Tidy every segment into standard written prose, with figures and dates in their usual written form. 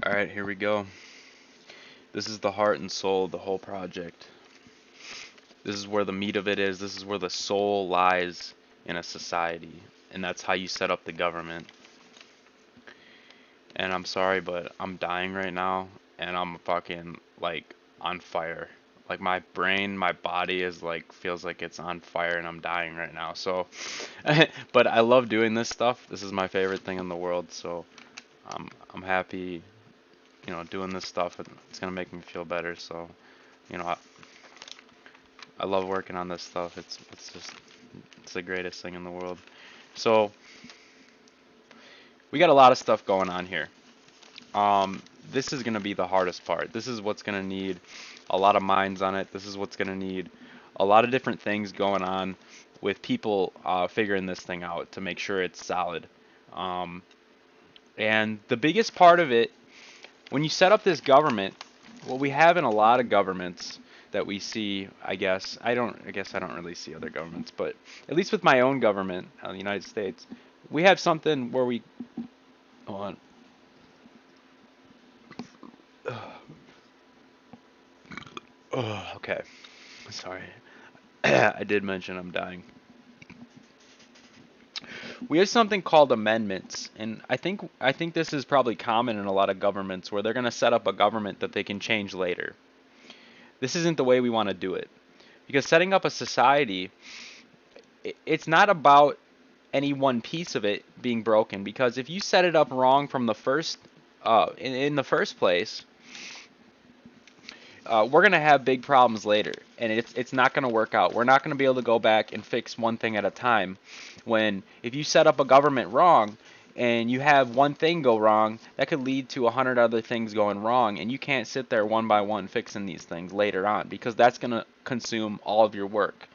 Alright, here we go. This is the heart and soul of the whole project. This is where the meat of it is. This is where the soul lies in a society. And that's how you set up the government. And I'm sorry, but I'm dying right now. And I'm fucking, like, on fire. Like, my brain, my body is, like, feels like it's on fire and I'm dying right now. So, but I love doing this stuff. This is my favorite thing in the world. So, I'm happy, doing this stuff. And it's gonna make me feel better. So, you know, I love working on this stuff. It's the greatest thing in the world. So we got a lot of stuff going on here. This is gonna be the hardest part. This is what's gonna need a lot of minds on it. This is what's gonna need a lot of different things going on with people figuring this thing out to make sure it's solid. Um, and the biggest part of it, when you set up this government, what we have in a lot of governments that we see, I guess I don't really see other governments, but at least with my own government, the United States, we have something where we, hold on. Oh, okay. Sorry. I did mention I'm dying. We have something called amendments, and I think this is probably common in a lot of governments where they're going to set up a government that they can change later. This isn't the way we want to do it. Because setting up a society, it's not about any one piece of it being broken. Because if you set it up wrong from the first, in the first place, we're gonna have big problems later, and it's not gonna work out. We're not gonna be able to go back and fix one thing at a time. When if you set up a government wrong, and you have one thing go wrong, that could lead to 100 other things going wrong, and you can't sit there one by one fixing these things later on because that's gonna consume all of your work.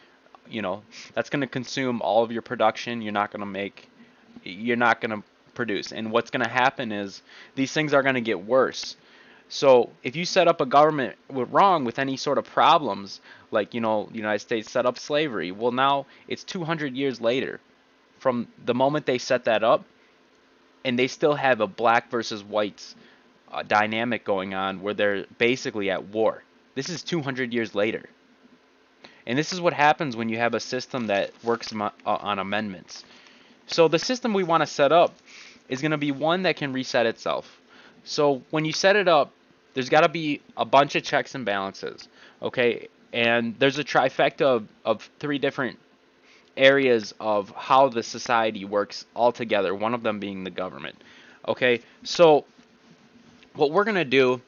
You know, that's gonna consume all of your production. You're not gonna produce, and what's gonna happen is these things are gonna get worse. So if you set up a government wrong with any sort of problems, like the United States set up slavery, well now it's 200 years later from the moment they set that up, and they still have a black versus whites dynamic going on where they're basically at war. This is 200 years later, and this is what happens when you have a system that works on amendments. So the system we want to set up is going to be one that can reset itself. So when you set it up, there's got to be a bunch of checks and balances, okay? And there's a trifecta of three different areas of how the society works all together, one of them being the government, okay? So what we're going to do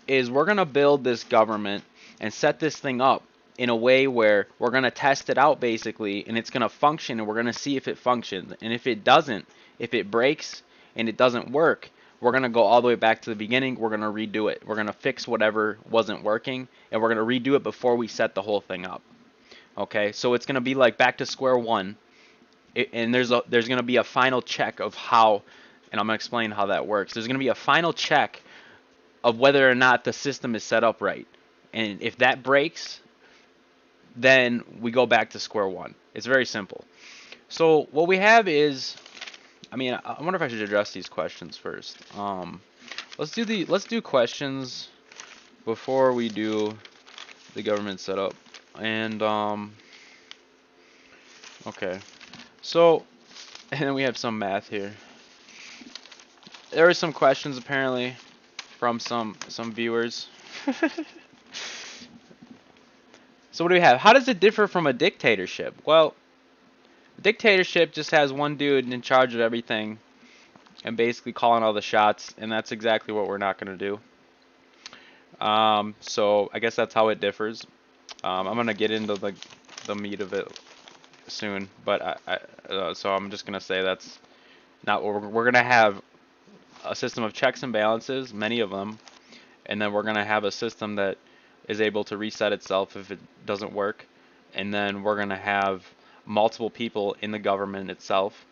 is we're going to build this government and set this thing up in a way where we're going to test it out basically, and it's going to function, and we're going to see if it functions. And if it doesn't, if it breaks and it doesn't work, we're going to go all the way back to the beginning. We're going to redo it. We're going to fix whatever wasn't working, and we're going to redo it before we set the whole thing up. Okay, so it's going to be like back to square one, and there's going to be a final check of how, and I'm going to explain how that works. There's going to be a final check of whether or not the system is set up right. And if that breaks, then we go back to square one. It's very simple. So what we have is, I wonder if I should address these questions first. Let's do questions before we do the government setup. And okay. So, and then we have some math here. There were some questions apparently from some viewers. So what do we have? How does it differ from a dictatorship? Well, a dictatorship just has one dude in charge of everything and basically calling all the shots, and that's exactly what we're not going to do. So I guess that's how it differs. I'm going to get into the meat of it soon, but so I'm just going to say that's not what we're going to have. A system of checks and balances, many of them, and then we're going to have a system that is able to reset itself if it doesn't work, and then we're going to have multiple people in the government itself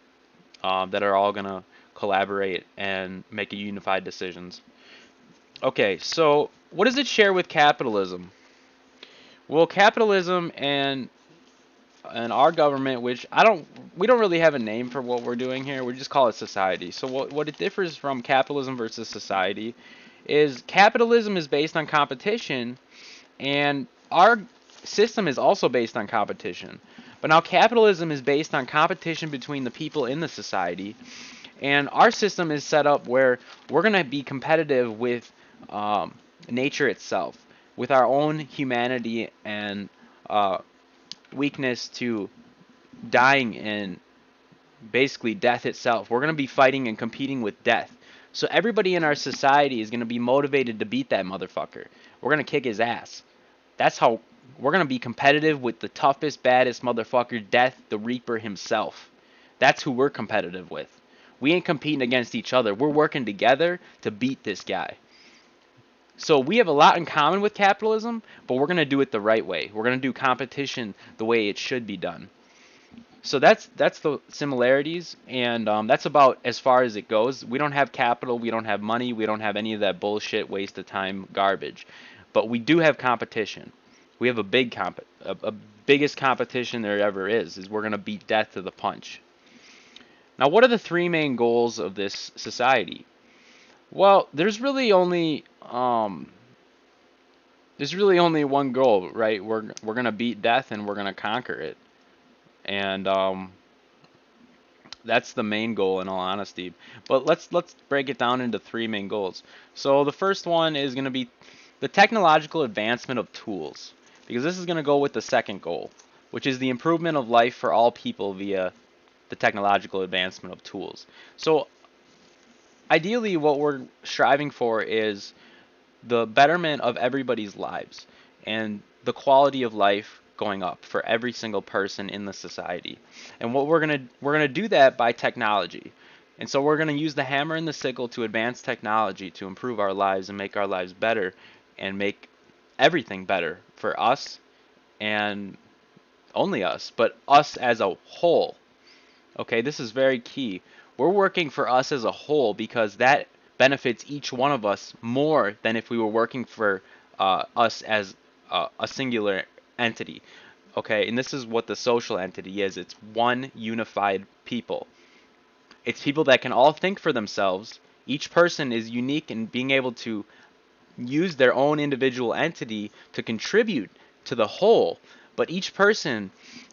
that are all going to collaborate and make unified decisions. Okay, so what does it share with capitalism? Well, capitalism and and our government, which we don't really have a name for what we're doing here. We just call it society. So what it differs from capitalism versus society is capitalism is based on competition, and our system is also based on competition. But now capitalism is based on competition between the people in the society, and our system is set up where we're going to be competitive with nature itself, with our own humanity and uh, weakness to dying and basically death itself. We're going to be fighting and competing with death. So everybody in our society is going to be motivated to beat that motherfucker. We're going to kick his ass. That's how we're going to be competitive with the toughest, baddest motherfucker, Death, the Reaper himself. That's who we're competitive with. We ain't competing against each other. We're working together to beat this guy. So we have a lot in common with capitalism, but we're going to do it the right way. We're going to do competition the way it should be done. So that's the similarities, and that's about as far as it goes. We don't have capital, we don't have money, we don't have any of that bullshit, waste of time, garbage. But we do have competition. We have a biggest competition there ever is we're gonna beat death to the punch. Now, what are the three main goals of this society? Well, there's really only one goal, right? We're gonna beat death and we're gonna conquer it, and that's the main goal in all honesty. But let's break it down into three main goals. So the first one is going to be the technological advancement of tools, because this is going to go with the second goal, which is the improvement of life for all people via the technological advancement of tools. So ideally what we're striving for is the betterment of everybody's lives and the quality of life going up for every single person in the society. And what we're gonna do that by technology. And so we're gonna use the hammer and the sickle to advance technology to improve our lives and make our lives better and make everything better for us and only us, but us as a whole. Okay, this is very key. We're working for us as a whole because that benefits each one of us more than if we were working for us as a singular entity. Okay, and this is what the social entity is. It's one unified people. It's people that can all think for themselves. Each person is unique in being able to use their own individual entity to contribute to the whole, but each person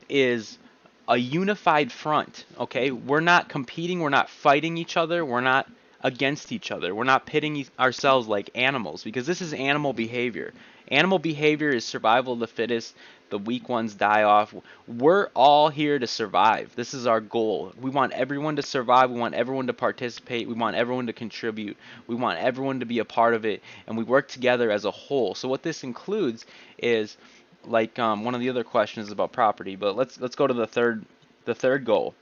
is a unified front. Okay, we're not competing, we're not fighting each other, we're not against each other, we're not pitting ourselves like animals, because this is animal behavior. Animal behavior is survival of the fittest, the weak ones die off. We're all here to survive. This is our goal. We want everyone to survive, we want everyone to participate, we want everyone to contribute, we want everyone to be a part of it, and we work together as a whole. So what this includes is, like one of the other questions is about property, but let's go to the third goal.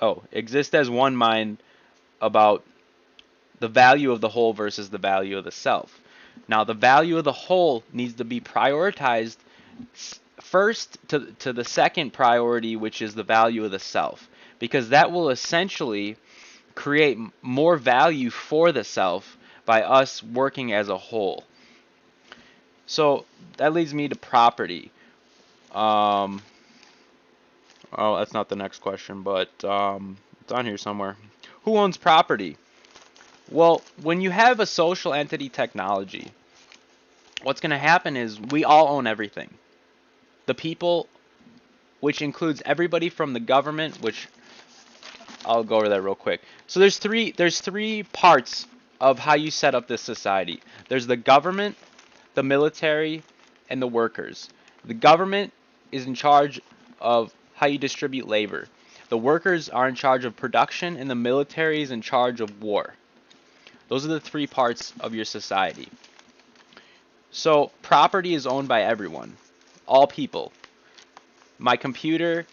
Oh, exist as one mind about the value of the whole versus the value of the self. Now, the value of the whole needs to be prioritized first to the second priority, which is the value of the self, because that will essentially create more value for the self by us working as a whole. So that leads me to property. Um, oh, that's not the next question, but it's on here somewhere. Who owns property? Well, when you have a social entity technology, what's going to happen is we all own everything. The people, which includes everybody from the government, which I'll go over that real quick. So there's three parts of how you set up this society. There's the government, the military, and the workers. The government is in charge of how you distribute labor. The workers are in charge of production, and the military is in charge of war. Those are the three parts of your society. So property is owned by everyone, all people. My computer,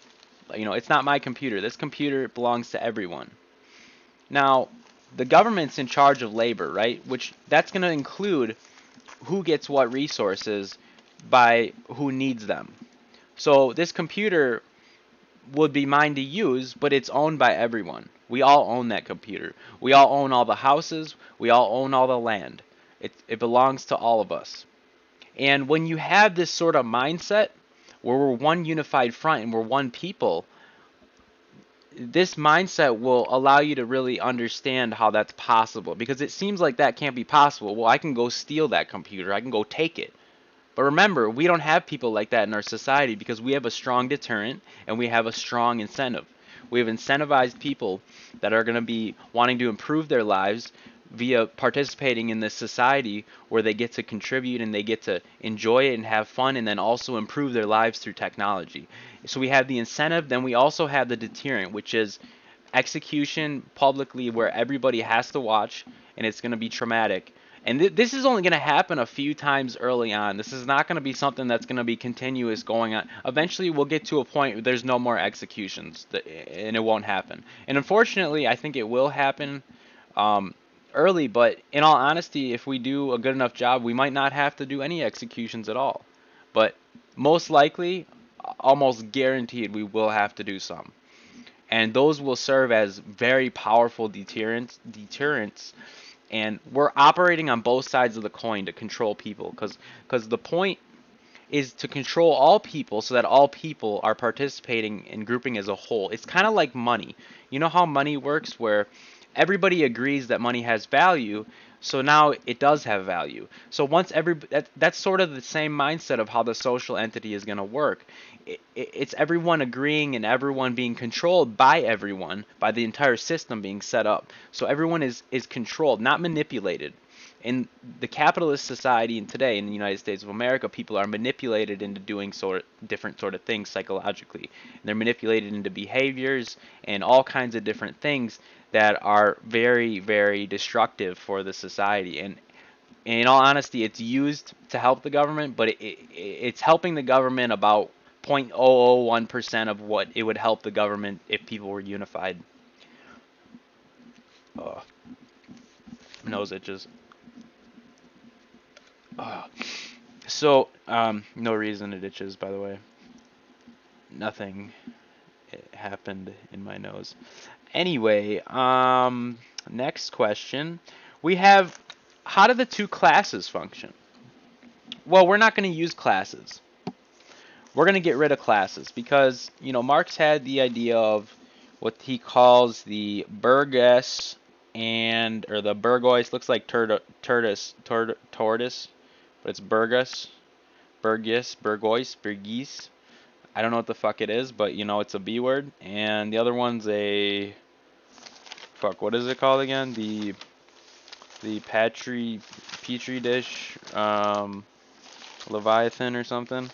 it's not my computer. This computer belongs to everyone. Now, the government's in charge of labor, right? Which that's going to include who gets what resources by who needs them. So this computer would be mine to use, but it's owned by everyone. We all own that computer. We all own all the houses. We all own all the land. It belongs to all of us. And when you have this sort of mindset, where we're one unified front and we're one people, this mindset will allow you to really understand how that's possible, because it seems like that can't be possible. Well, I can go steal that computer, I can go take it. But remember, we don't have people like that in our society because we have a strong deterrent and we have a strong incentive. We have incentivized people that are going to be wanting to improve their lives via participating in this society where they get to contribute and they get to enjoy it and have fun and then also improve their lives through technology. So we have the incentive, then we also have the deterrent, which is execution publicly where everybody has to watch and it's going to be traumatic. And this is only going to happen a few times early on. This is not going to be something that's going to be continuous going on. Eventually, we'll get to a point where there's no more executions, and it won't happen. And unfortunately, I think it will happen early. But in all honesty, if we do a good enough job, we might not have to do any executions at all. But most likely, almost guaranteed, we will have to do some. And those will serve as very powerful deterrents, and we're operating on both sides of the coin to control people, because the point is to control all people so that all people are participating in grouping as a whole. It's kind of like money. You know how money works, where everybody agrees that money has value, so now it does have value. So once that's sort of the same mindset of how the social entity is going to work. It's everyone agreeing and everyone being controlled by everyone, by the entire system being set up. So everyone is controlled, not manipulated. In the capitalist society and today in the United States of America, people are manipulated into doing different sort of things psychologically. They're manipulated into behaviors and all kinds of different things that are very, very destructive for the society. And in all honesty, it's used to help the government, but it's helping the government about 0.001% of what it would help the government if people were unified. Oh, nose itches. Oh. So, no reason it itches, by the way. Nothing happened in my nose. Anyway, next question. We have, how do the two classes function? Well, we're not going to use classes. We're going to get rid of classes because, Marx had the idea of what he calls the burgess or the burgois, looks like tortoise, but it's burgois. I don't know what the fuck it is, but it's a B word. And the other one's a, fuck, what is it called again? The petri dish, Leviathan or something.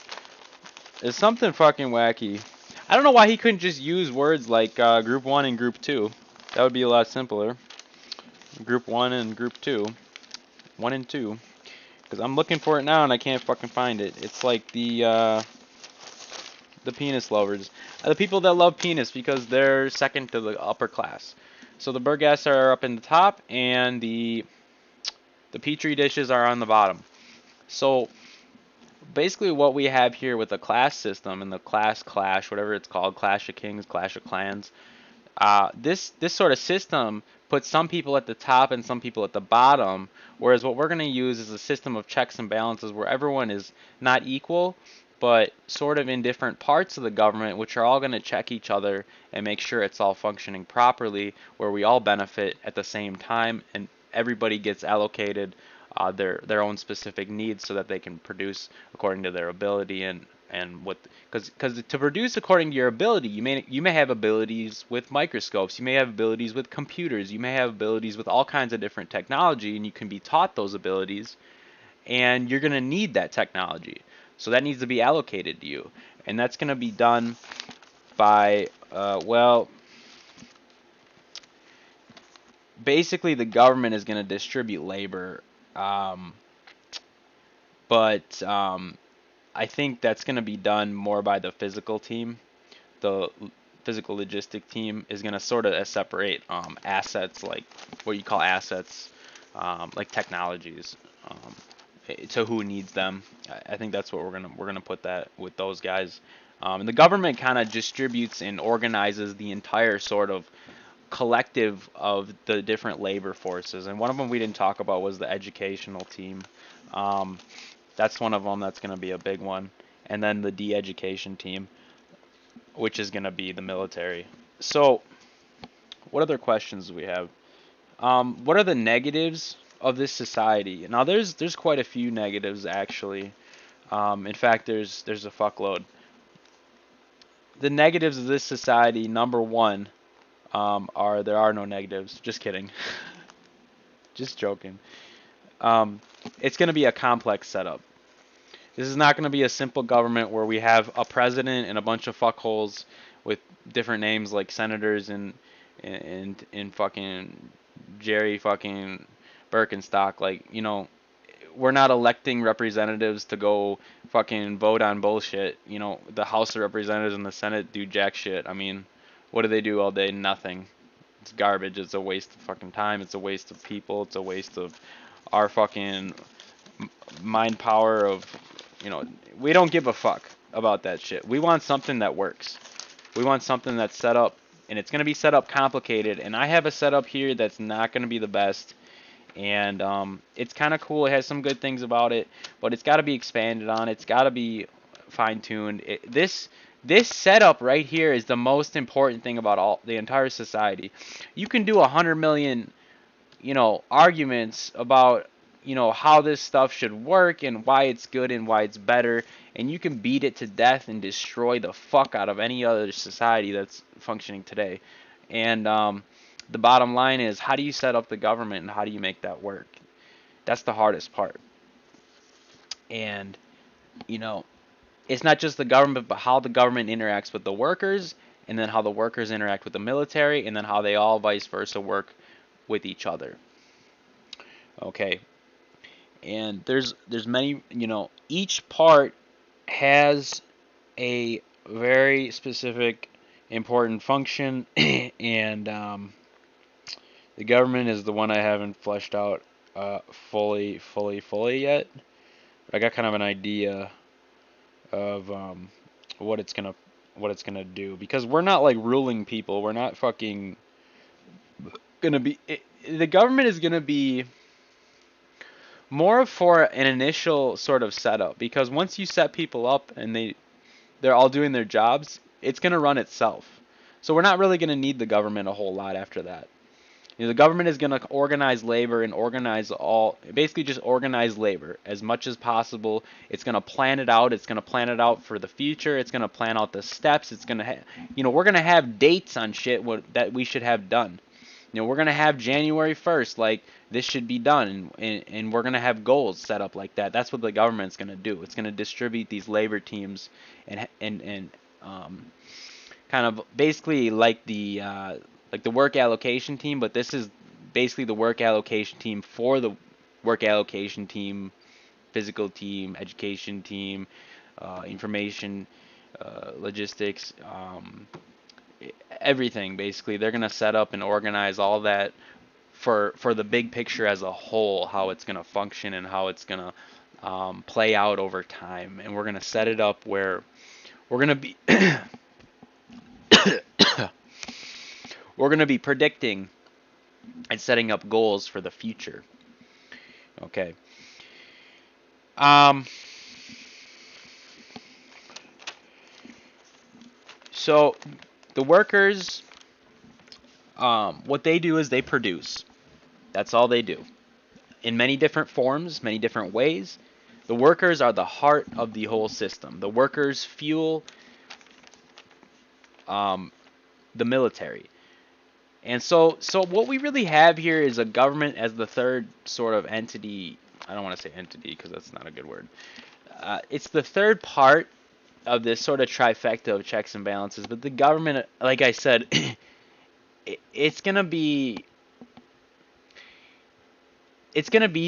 It's something fucking wacky. I don't know why he couldn't just use words like group 1 and group 2. That would be a lot simpler. Group 1 and group 2. 1 and 2. Because I'm looking for it now and I can't fucking find it. It's like the penis lovers. The people that love penis because they're second to the upper class. So the burgess are up in the top and the petri dishes are on the bottom. So basically what we have here with the class system and the class clash, whatever it's called, Clash of Kings, Clash of Clans, this sort of system puts some people at the top and some people at the bottom, whereas what we're going to use is a system of checks and balances where everyone is not equal, but sort of in different parts of the government, which are all going to check each other and make sure it's all functioning properly, where we all benefit at the same time and everybody gets allocated their own specific needs so that they can produce according to their ability and what, because to produce according to your ability, you may have abilities with microscopes, you may have abilities with computers, you may have abilities with all kinds of different technology, and you can be taught those abilities, and you're going to need that technology. So that needs to be allocated to you, and that's going to be done by basically the government is going to distribute labor, but I think that's going to be done more by the physical team. The physical logistic team is going to sort of separate assets, like what you call assets, like technologies, to who needs them. I think that's what we're gonna put that with those guys. And the government kind of distributes and organizes the entire sort of collective of the different labor forces. And one of them we didn't talk about was the educational team. That's one of them that's going to be a big one. and then the de-education team, which is going to be the military. So, what other questions do we have? What are the negatives of this society? Now, there's quite a few negatives actually. In fact, there's a fuckload. The negatives of this society, number one, are there are no negatives. Just kidding. Just joking. Um, it's going to be a complex setup. This is not going to be a simple government where we have a president and a bunch of fuckholes with different names like senators and fucking Jerry fucking Birkenstock. Like, we're not electing representatives to go fucking vote on bullshit. The House of Representatives and the Senate do jack shit. I mean, what do they do all day? Nothing. It's garbage. It's a waste of fucking time. It's a waste of people. It's a waste of our fucking mind power of, we don't give a fuck about that shit. We want something that works. We want something that's set up, and it's going to be set up complicated, and I have a setup here that's not going to be the best, and it's kind of cool. It has some good things about it, but it's got to be expanded on. It's got to be fine-tuned. This setup right here is the most important thing about the entire society. You can do 100 million, arguments about, how this stuff should work and why it's good and why it's better, and you can beat it to death and destroy the fuck out of any other society that's functioning today. And the bottom line is, how do you set up the government and how do you make that work? That's the hardest part. And, it's not just the government, but how the government interacts with the workers, and then how the workers interact with the military, and then how they all vice versa work with each other. Okay. And there's many, each part has a very specific important function, and the government is the one I haven't fleshed out fully yet. But I got kind of an idea of what it's gonna do, because we're not like ruling people. We're not fucking gonna be. The government is gonna be more for an initial sort of setup, because once you set people up and they're all doing their jobs, it's gonna run itself. So we're not really gonna need the government a whole lot after that. The government is going to organize labor and basically just organize labor as much as possible. It's going to plan it out. It's going to plan it out for the future. It's going to plan out the steps. It's going to, we're going to have dates on shit that we should have done. We're going to have January 1st, like, this should be done, and we're going to have goals set up like that. That's what the government's going to do. It's going to distribute these labor teams and kind of basically like the work allocation team, but this is basically the work allocation team for the work allocation team, physical team, education team, information, logistics, everything basically. They're going to set up and organize all that for the big picture as a whole, how it's going to function and how it's going to play out over time. And we're going to set it up where we're going to be we're going to be predicting and setting up goals for the future. Okay. So the workers, what they do is they produce. That's all they do. In many different forms, many different ways. The workers are the heart of the whole system. The workers fuel the military. And so what we really have here is a government as the third sort of entity. I don't want to say entity because that's not a good word. It's the third part of this sort of trifecta of checks and balances. But the government, like I said, it's gonna be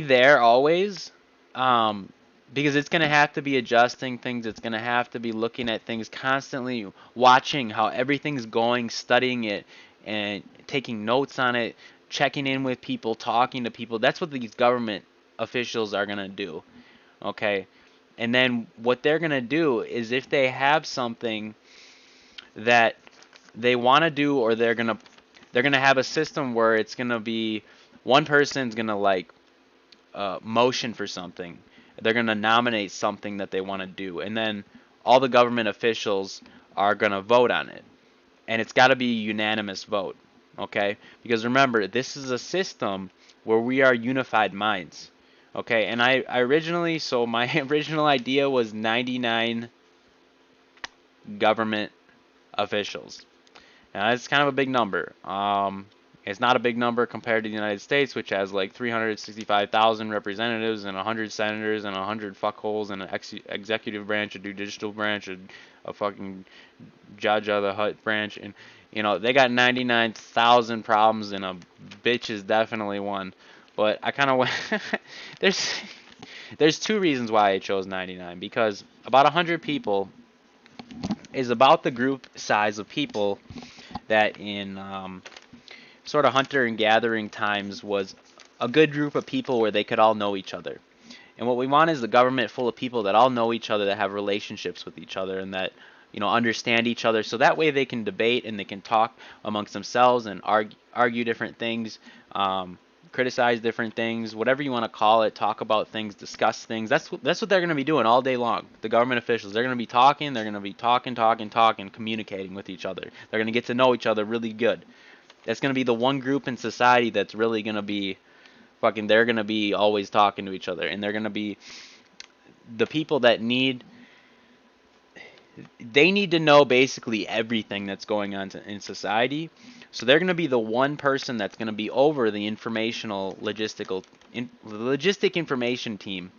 there always, because it's gonna have to be adjusting things. It's gonna have to be looking at things constantly, watching how everything's going, studying it, and taking notes on it, checking in with people, talking to people. That's what these government officials are going to do. Okay? And then what they're going to do is, if they have something that they want to do, or they're going to have a system where it's going to be one person's going to like motion for something. They're going to nominate something that they want to do, and then all the government officials are going to vote on it. And it's got to be a unanimous vote, okay? Because remember, this is a system where we are unified minds, okay? And I originally, so my original idea was 99 government officials. Now, that's kind of a big number. It's not a big number compared to the United States, which has like 365,000 representatives and 100 senators and 100 fuckholes and an executive branch, a judicial branch, a fucking Judge of the Hutt branch, and you know they got 99,000 problems, and a bitch is definitely one. But I kind of went. there's there's two reasons why I chose 99, because about 100 people is about the group size of people that in sort of hunter and gathering times was a good group of people where they could all know each other. And what we want is the government full of people that all know each other, that have relationships with each other, and that understand each other, so that way they can debate and they can talk amongst themselves and argue different things, criticize different things, whatever you want to call it, talk about things, discuss things. That's what they're going to be doing all day long. The government officials, they're going to be talking, talking, communicating with each other. They're going to get to know each other really good. That's going to be the one group in society that's really going to be fucking, they're going to be always talking to each other, and they're going to be the people that they need to know basically everything that's going on in society. So they're going to be the one person that's going to be over the logistic information team.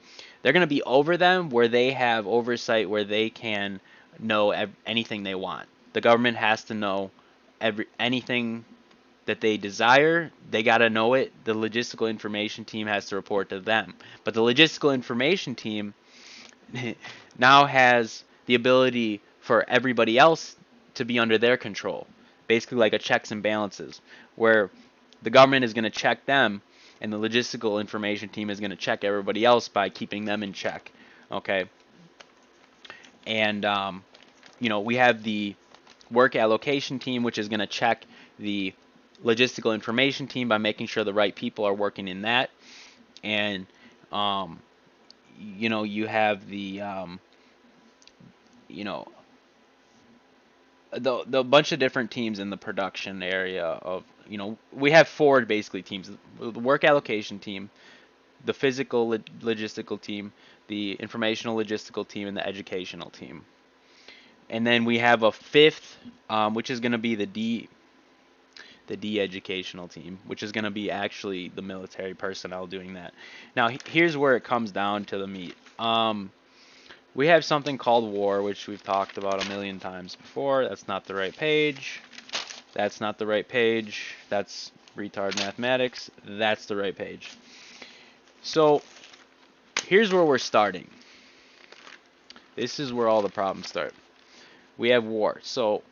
They're going to be over them, where they have oversight, where they can know anything they want. The government has to know anything that they desire. They got to know it. The logistical information team has to report to them. But the logistical information team now has the ability for everybody else to be under their control. Basically like a checks and balances, where the government is going to check them and the logistical information team is going to check everybody else by keeping them in check. Okay? And, we have the work allocation team, which is going to check the logistical information team by making sure the right people are working in that. And, you have the, the bunch of different teams in the production area of, we have four basically teams: the work allocation team, the physical logistical team, the informational logistical team, and the educational team. And then we have a fifth, which is going to be the de-educational team, which is going to be actually the military personnel doing that. Now, here's where it comes down to the meat. We have something called war, which we've talked about a million times before. That's not the right page. That's not the right page. That's retard mathematics. That's the right page. So, here's where we're starting. This is where all the problems start. We have war. So,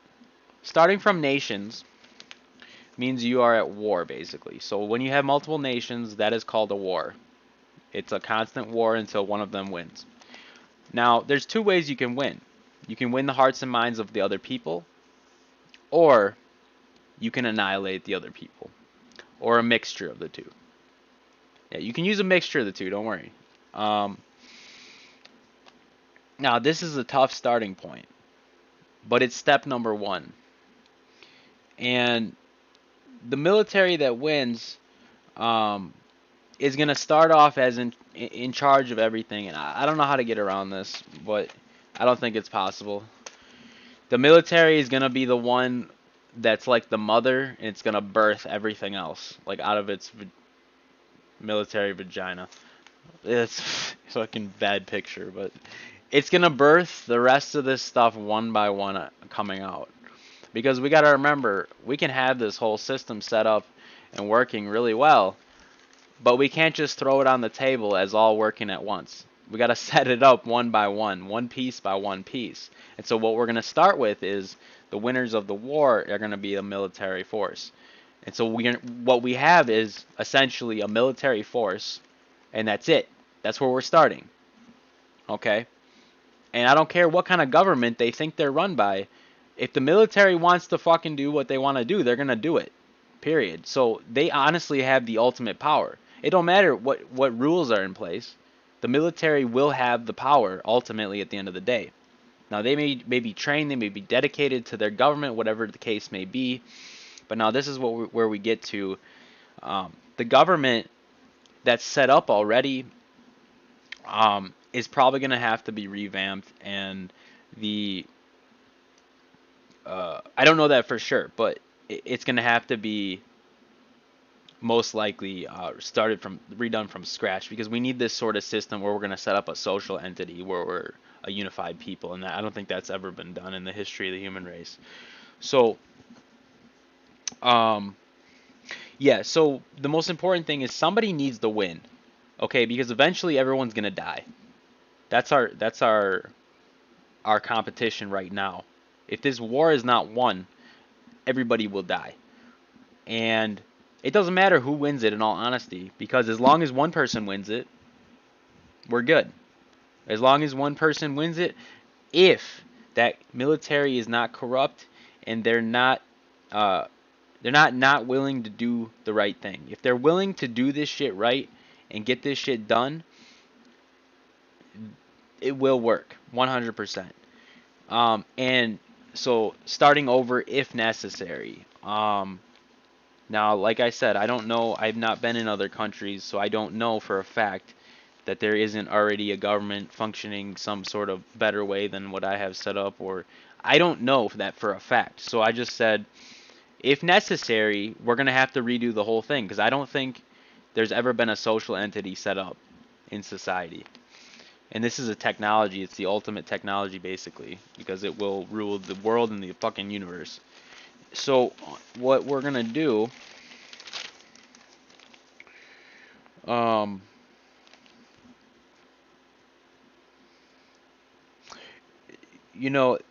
starting from nations means you are at war, basically. So, when you have multiple nations, that is called a war. It's a constant war until one of them wins. Now, there's two ways you can win. You can win the hearts and minds of the other people, or you can annihilate the other people, or a mixture of the two. Yeah, you can use a mixture of the two, don't worry. Now, this is a tough starting point, but it's step number one. And the military that wins is going to start off as in charge of everything. And I don't know how to get around this, but I don't think it's possible. The military is going to be the one that's like the mother, and it's going to birth everything else, like out of its military vagina. It's a fucking bad picture, but it's going to birth the rest of this stuff one by one coming out. Because we got to remember, we can have this whole system set up and working really well, but we can't just throw it on the table as all working at once. We got to set it up one by one piece by one piece. And so what we're going to start with is the winners of the war are going to be a military force. And so what we have is essentially a military force, and that's it. That's where we're starting. Okay? And I don't care what kind of government they think they're run by. If the military wants to fucking do what they want to do, they're going to do it. Period. So they honestly have the ultimate power. It don't matter what rules are in place. The military will have the power ultimately at the end of the day. Now they may be trained, they may be dedicated to their government, whatever the case may be. But now this is where we get to the government that's set up already is probably going to have to be revamped, and the I don't know that for sure, but it's going to have to be most likely redone from scratch, because we need this sort of system where we're going to set up a social entity where we're a unified people, and I don't think that's ever been done in the history of the human race. So, um, yeah. So the most important thing is somebody needs to win, okay? Because eventually everyone's going to die. That's our competition right now. If this war is not won, everybody will die. And it doesn't matter who wins it, in all honesty, because as long as one person wins it, we're good. As long as one person wins it, if that military is not corrupt and they're not willing to do the right thing. If they're willing to do this shit right and get this shit done, it will work 100%. And so starting over if necessary. Now, like I said, I don't know. I've not been in other countries, so I don't know for a fact that there isn't already a government functioning some sort of better way than what I have set up, or I don't know that for a fact. So I just said, if necessary, we're going to have to redo the whole thing, because I don't think there's ever been a social entity set up in society. And this is a technology. It's the ultimate technology, basically, because it will rule the world and the fucking universe. So what we're going to do, um,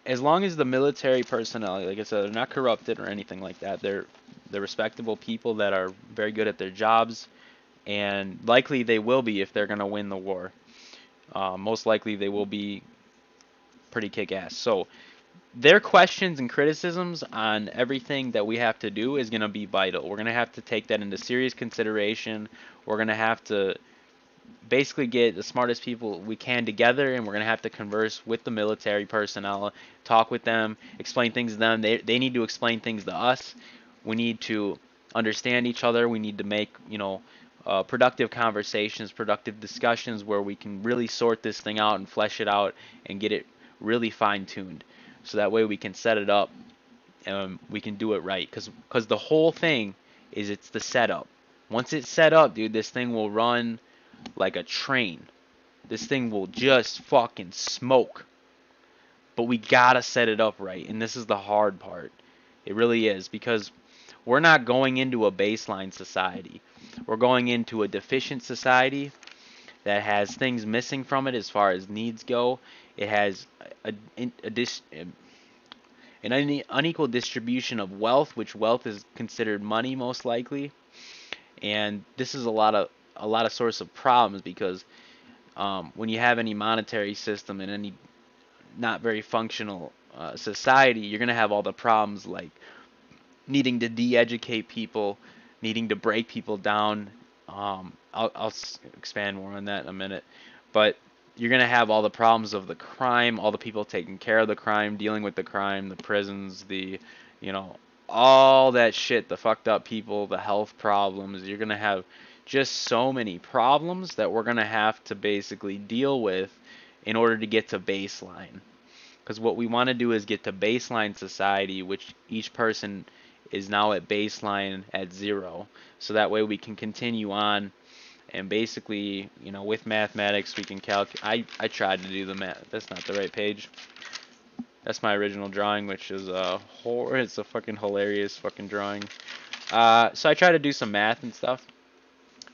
as long as the military personnel, like I said, they're not corrupted or anything like that. They're respectable people that are very good at their jobs, and likely they will be if they're going to win the war. Most likely they will be pretty kick-ass. So their questions and criticisms on everything that we have to do is going to be vital. We're going to have to take that into serious consideration. We're going to have to basically get the smartest people we can together, and we're going to have to converse with the military personnel, talk with them, explain things to them. They need to explain things to us. We need to understand each other. We need to make, productive conversations, productive discussions where we can really sort this thing out and flesh it out and get it really fine-tuned. So that way we can set it up and we can do it right. Because the whole thing is it's the setup. Once it's set up, dude, this thing will run like a train. This thing will just fucking smoke. But we gotta set it up right, and this is the hard part. It really is, because we're not going into a baseline society. We're going into a deficient society that has things missing from it as far as needs go. It has an unequal distribution of wealth, which wealth is considered money most likely. And this is a lot of source of problems, because when you have any monetary system in any not very functional society, you're going to have all the problems like needing to de-educate people, needing to break people down. I'll expand more on that in a minute. But you're going to have all the problems of the crime, all the people taking care of the crime, dealing with the crime, the prisons, all that shit, the fucked up people, the health problems. You're going to have just so many problems that we're going to have to basically deal with in order to get to baseline. Because what we want to do is get to baseline society, which each person is now at baseline at 0. So that way we can continue on, and basically, with mathematics we can calculate. I tried to do the math. That's not the right page. That's my original drawing, which is it's a fucking hilarious fucking drawing. So I try to do some math and stuff.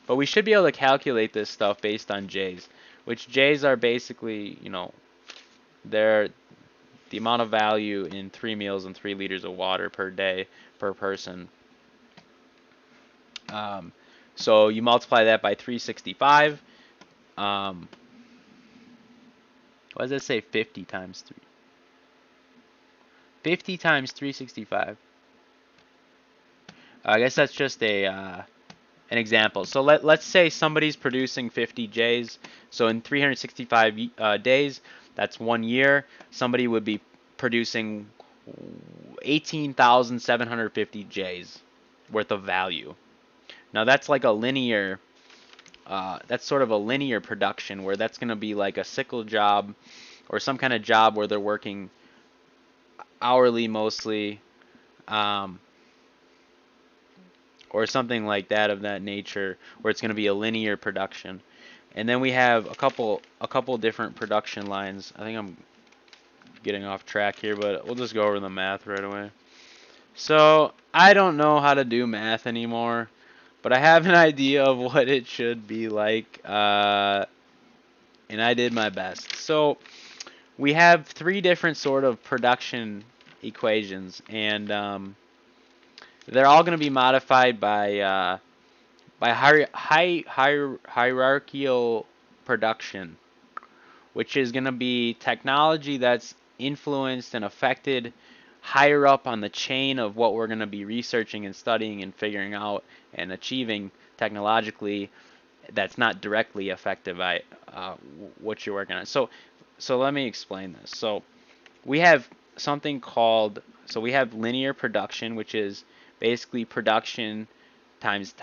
But we should be able to calculate this stuff based on J's, which J's are basically, they're the amount of value in 3 meals and 3 liters of water per day per person. So you multiply that by 365. Why does it say 50 times 3? 50 times 365. I guess that's just an example. So let's say somebody's producing 50 J's. So in 365 days, That's 1 year. Somebody would be producing 18,750 J's worth of value. Now that's like a linear, that's sort of a linear production where that's going to be like a sickle job or some kind of job where they're working hourly mostly, um, or something like that of that nature, where it's going to be a linear production. And then we have a couple different production lines. I think I'm getting off track here, but we'll just go over the math right away. So I don't know how to do math anymore, but I have an idea of what it should be like, and I did my best. So we have three different sort of production equations, and they're all going to be modified by hierarchical production, which is going to be technology that's influenced and affected higher up on the chain of what we're going to be researching and studying and figuring out and achieving technologically, that's not directly affected by what you're working on. So let me explain this. So we have something called, so we have linear production, which is basically production times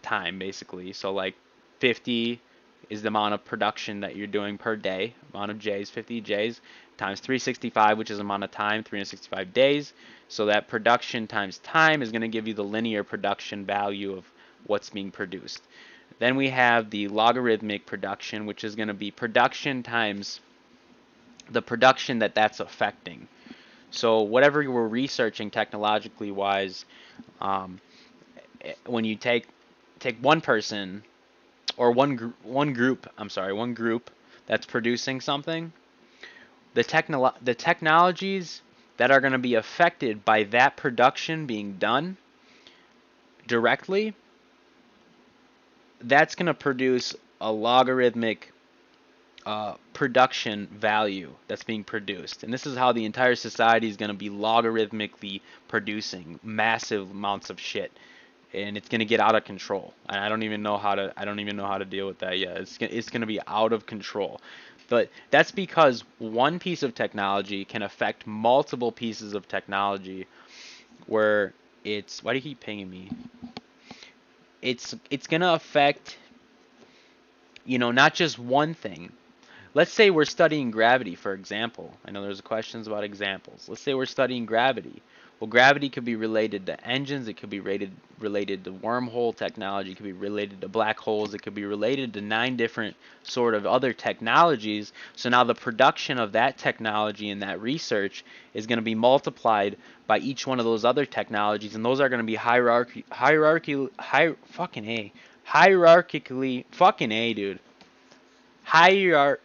time, basically. So like 50 is the amount of production that you're doing per day, amount of J's, 50 J's, times 365, which is the amount of time, 365 days. So that production times time is going to give you the linear production value of what's being produced. Then we have the logarithmic production, which is going to be production times the production that's affecting. So whatever you were researching technologically wise, um, when you take one person or one group, one group that's producing something, the technologies that are going to be affected by that production being done directly, that's going to produce a logarithmic production value that's being produced. And this is how the entire society is going to be logarithmically producing massive amounts of shit. And it's going to get out of control. And I don't even know how to deal with that yet. It's going to be out of control. But that's because one piece of technology can affect multiple pieces of technology where it's, why do you keep pinging me? It's going to affect, not just one thing. Let's say we're studying gravity, for example. I know there's questions about examples. Let's say we're studying gravity. Well, gravity could be related to engines. It could be related to wormhole technology. It could be related to black holes. It could be related to 9 different sort of other technologies. So now the production of that technology and that research is going to be multiplied by each one of those other technologies, and those are going to be hierarchically, fucking A, dude. Hierarch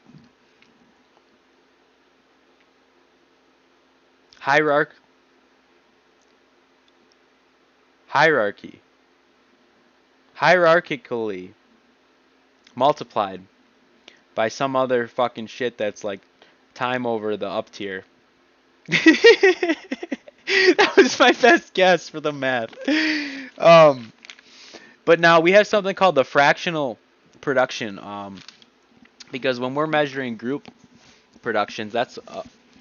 hierarch hierarchy hierarchically multiplied by some other fucking shit that's like time over the up tier. That was my best guess for the math. But now we have something called the fractional production, because when we're measuring group productions, that's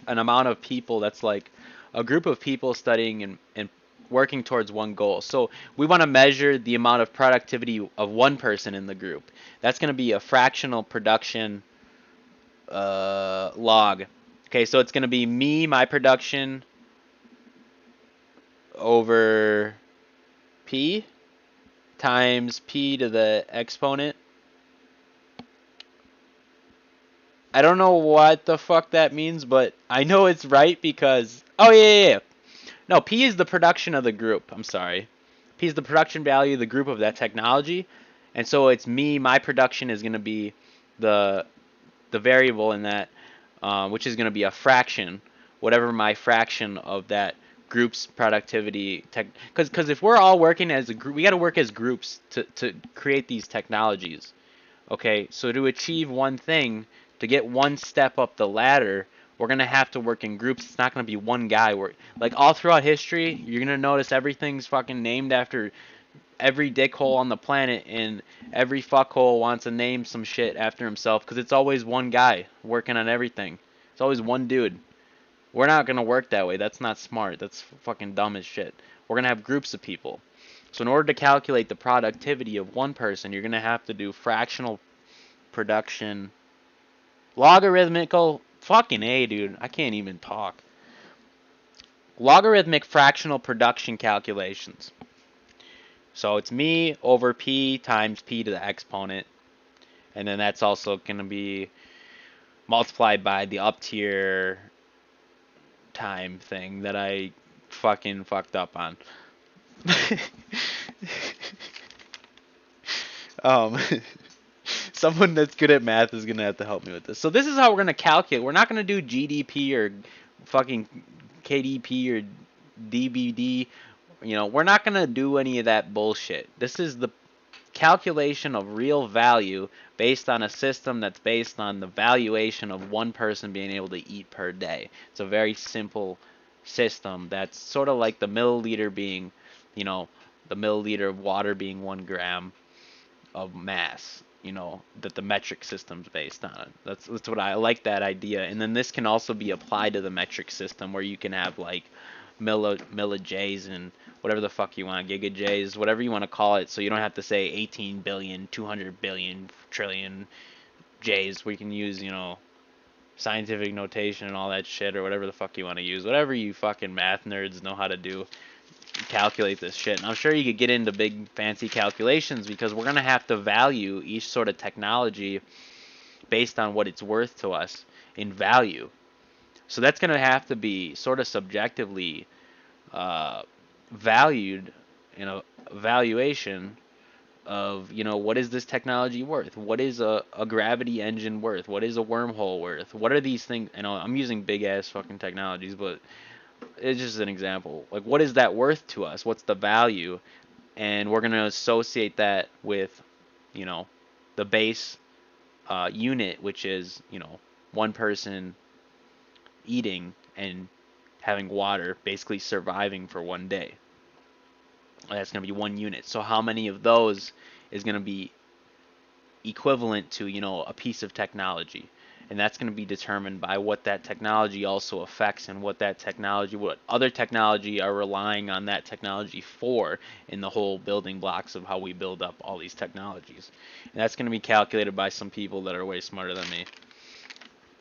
an amount of people that's like a group of people studying and working towards one goal. So we want to measure the amount of productivity of one person in the group. That's going to be a fractional production log. Okay, so it's going to be me, my production, over P times P to the exponent. I don't know what the fuck that means, but I know it's right because... Oh, yeah. No, P is the production of the group. I'm sorry. P is the production value of the group of that technology. And so it's me, my production is going to be the variable in that, which is going to be a fraction, whatever my fraction of that group's productivity. Because if we're all working as a group, we got to work as groups to create these technologies. Okay, so to achieve one thing, to get one step up the ladder, we're going to have to work in groups. It's not going to be one guy. Like all throughout history, you're going to notice everything's fucking named after every dickhole on the planet, and every fuckhole wants to name some shit after himself because it's always one guy working on everything. It's It's always one dude. We're not going to work that way. That's not smart. That's fucking dumb as shit. We're going to have groups of people. So in order to calculate the productivity of one person, you're going to have to do fractional production, logarithmical, fucking A, dude. I can't even talk. Logarithmic fractional production calculations. So it's me over P times P to the exponent. And then that's also going to be multiplied by the up tier time thing that I fucking fucked up on. um, someone that's good at math is gonna have to help me with this. So this is how we're gonna calculate. We're not gonna do GDP or fucking KDP or DBD. You know, we're not gonna do any of that bullshit. This is the calculation of real value based on a system that's based on the valuation of one person being able to eat per day. It's a very simple system that's sort of like the milliliter being, you know, the milliliter of water being 1 gram of mass, you know, that the metric system's based on. That's what I like, that idea. And then this can also be applied to the metric system where you can have like millijays and whatever the fuck you want, gigajays, whatever you want to call it, so you don't have to say 18 billion, 200 billion, trillion J's, where you can use, you know, scientific notation and all that shit, or whatever the fuck you want to use. Whatever you fucking math nerds know how to do, calculate this shit. And I'm sure you could get into big fancy calculations, because we're going to have to value each sort of technology based on what it's worth to us in value. So that's going to have to be sort of subjectively valued in a valuation of, you know, what is this technology worth? What is a gravity engine worth? What is a wormhole worth? What are these things? I know I'm using big ass fucking technologies, but it's just an example. Like, what is that worth to us? What's the value? And we're going to associate that with, you know, the base unit, which is, you know, one person eating and having water, basically surviving for 1 day. That's going to be 1 unit. So how many of those is going to be equivalent to, you know, a piece of technology? And that's going to be determined by what that technology also affects, and what other technology are relying on that technology for in the whole building blocks of how we build up all these technologies. And that's going to be calculated by some people that are way smarter than me.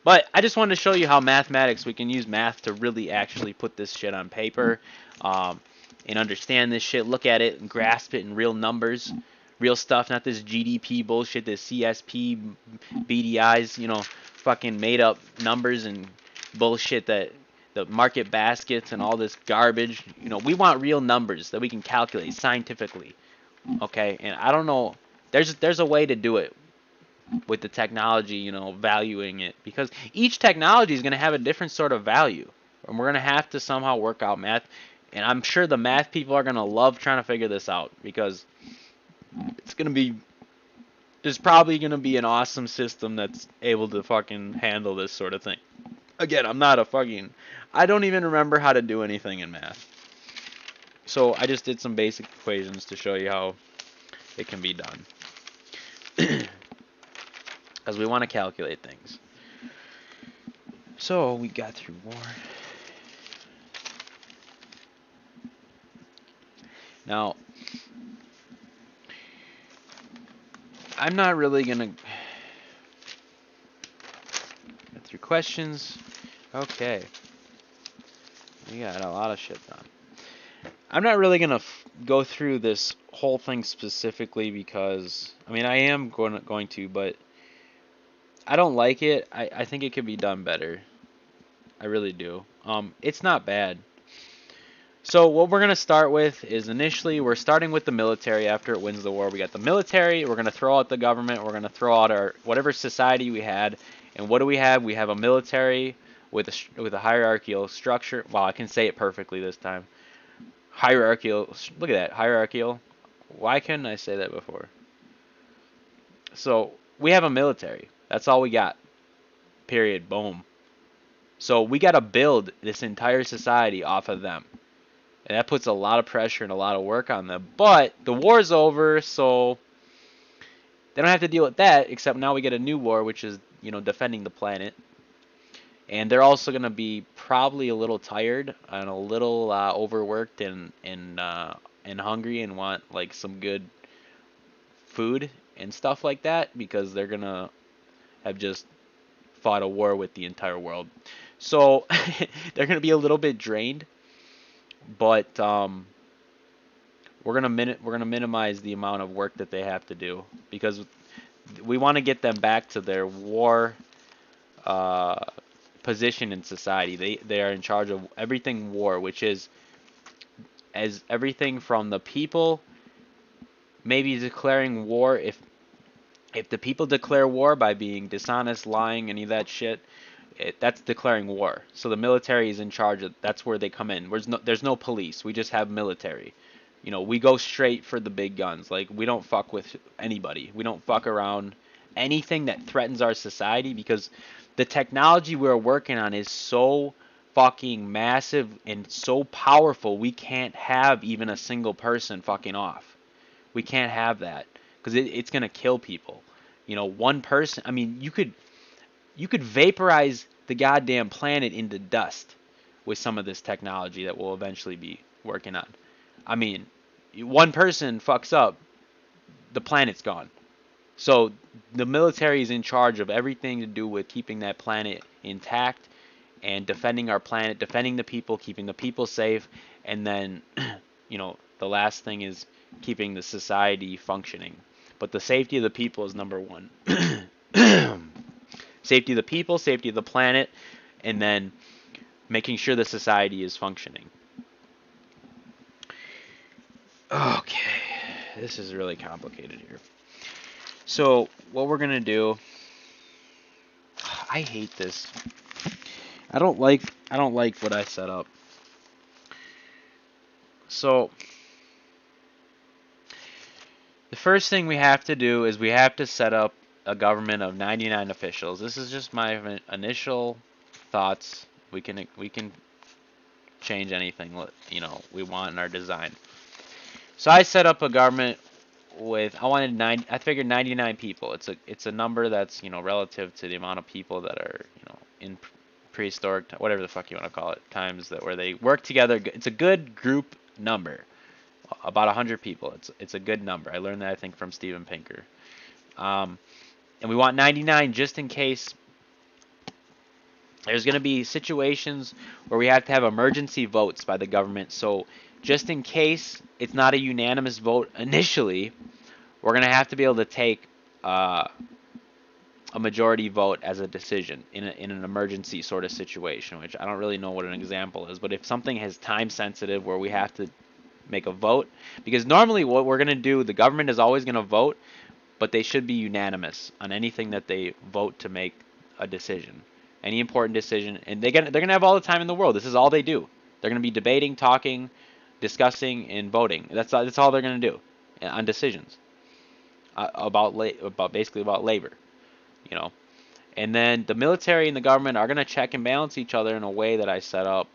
But I just wanted to show you how mathematics, we can use math to really actually put this shit on paper, and understand this shit, look at it and grasp it in real numbers, real stuff, not this GDP bullshit, this CSP, BDIs, you know, fucking made up numbers and bullshit, that the market baskets and all this garbage. You know, we want real numbers that we can calculate scientifically. Okay? And I don't know, there's a way to do it with the technology, you know, valuing it, because each technology is going to have a different sort of value, and we're going to have to somehow work out math. And I'm sure the math people are going to love trying to figure this out, because it's going to be, there's probably going to be an awesome system that's able to fucking handle this sort of thing. Again, I don't even remember how to do anything in math. So I just did some basic equations to show you how it can be done. Because we want to calculate things. So we got through war. Now, I'm not really going to get through questions. Okay. We got a lot of shit done. I'm not really going to go through this whole thing specifically, because, I mean, I am going to, but I don't like it. I think it could be done better. I really do. It's not bad. So what we're going to start with is, initially, we're starting with the military after it wins the war. We got the military. We're going to throw out the government. We're going to throw out our whatever society we had. And what do we have? We have a military with a hierarchical structure. Wow, I can say it perfectly this time. Hierarchical. Look at that. Hierarchical. Why couldn't I say that before? So we have a military. That's all we got. Period. Boom. So we got to build this entire society off of them. And that puts a lot of pressure and a lot of work on them. But the war's over, so they don't have to deal with that, except now we get a new war, which is, you know, defending the planet. and they're also going to be probably a little tired and a little overworked and hungry and want like some good food and stuff like that because they're going to have just fought a war with the entire world. So they're going to be a little bit drained, but we're gonna minimize the amount of work that they have to do because we want to get them back to their war uh, position in society. They are in charge of everything war, which is as everything from the people maybe declaring war if the people declare war by being dishonest, lying, any of that shit. That's declaring war. So the military is in charge of. That's where they come in. There's no police. We just have military. You know, we go straight for the big guns. Like we don't fuck with anybody. We don't fuck around anything that threatens our society because the technology we're working on is so fucking massive and so powerful. We can't have even a single person fucking off. We can't have that because it's gonna kill people. You know, one person. I mean, you could vaporize the goddamn planet into dust with some of this technology that we'll eventually be working on. I mean, one person fucks up, the planet's gone. So the military is in charge of everything to do with keeping that planet intact and defending our planet, defending the people, keeping the people safe, and then, the last thing is keeping the society functioning. But the safety of the people is number one. Safety of the people, safety of the planet, and then making sure the society is functioning. Okay, this is really complicated here. So what we're gonna do, I hate this. I don't like what I set up. So the first thing we have to do is we have to set up a government of 99 officials. This is just my initial thoughts. We can change anything we want in our design. So I set up a government with I figured 99 people. It's a number that's relative to the amount of people that are in prehistoric whatever the fuck you want to call it times that where they work together. It's a good group number. About 100 people. It's a good number. I learned that I think from Steven Pinker. And we want 99 just in case there's going to be situations where we have to have emergency votes by the government. So just in case it's not a unanimous vote initially, we're going to have to be able to take a majority vote as a decision in an emergency sort of situation, which I don't really know what an example is. But if something is time sensitive where we have to make a vote, because normally what we're going to do, the government is always going to vote, but they should be unanimous on anything that they vote to make a decision, any important decision, and they're going to have all the time in the world. This is all they do. They're going to be debating, talking, discussing, and voting. That's all they're going to do on decisions about basically about labor, And then the military and the government are going to check and balance each other in a way that I set up.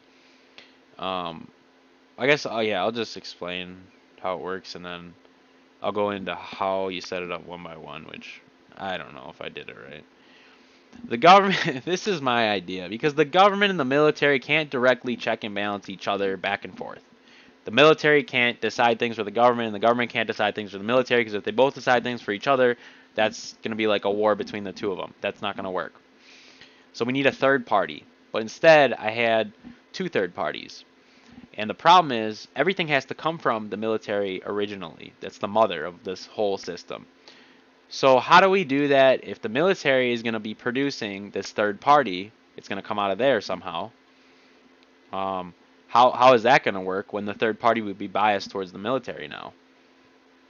I guess, I'll just explain how it works, and then I'll go into how you set it up one by one, which I don't know if I did it right. The government, this is my idea, because the government and the military can't directly check and balance each other back and forth. The military can't decide things for the government, and the government can't decide things for the military, because if they both decide things for each other, that's going to be like a war between the two of them. That's not going to work. So we need a third party. But instead, I had two third parties. And the problem is, everything has to come from the military originally. That's the mother of this whole system. So how do we do that if the military is going to be producing this third party? It's going to come out of there somehow. How is that going to work when the third party would be biased towards the military now?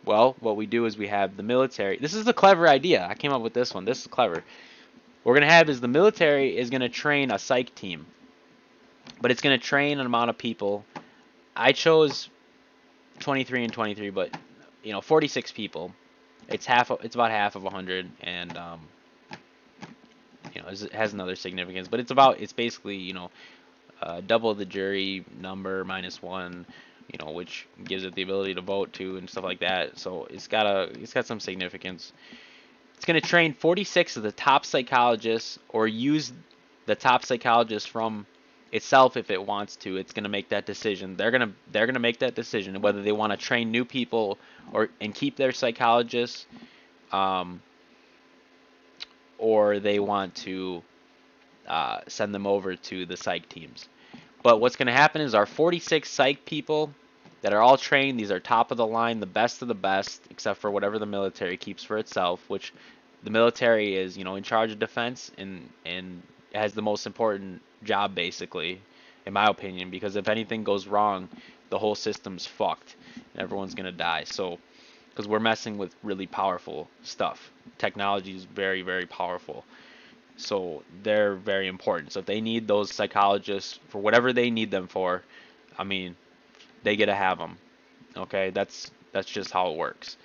Well, what we do is we have the military. This is a clever idea. I came up with this one. This is clever. What we're going to have is the military is going to train a psych team. But it's going to train an amount of people. I chose 23 and 23, but 46 people. It's about half of 100, and it has another significance. But it's basically double the jury number minus one, which gives it the ability to vote too and stuff like that. So it's got some significance. It's going to train 46 of the top psychologists, or use the top psychologist from itself, if it wants to, it's going to make that decision. They're going to make that decision whether they want to train new people or and keep their psychologists, um, or they want to send them over to the psych teams. But what's going to happen is our 46 psych people that are all trained, these are top of the line, the best of the best, except for whatever the military keeps for itself, which the military is, in charge of defense and has the most important job basically, in my opinion, because if anything goes wrong, the whole system's fucked and everyone's going to die. So, because we're messing with really powerful stuff. Technology is very, very powerful. So they're very important. So if they need those psychologists for whatever they need them for, I mean, they get to have them. Okay, that's just how it works.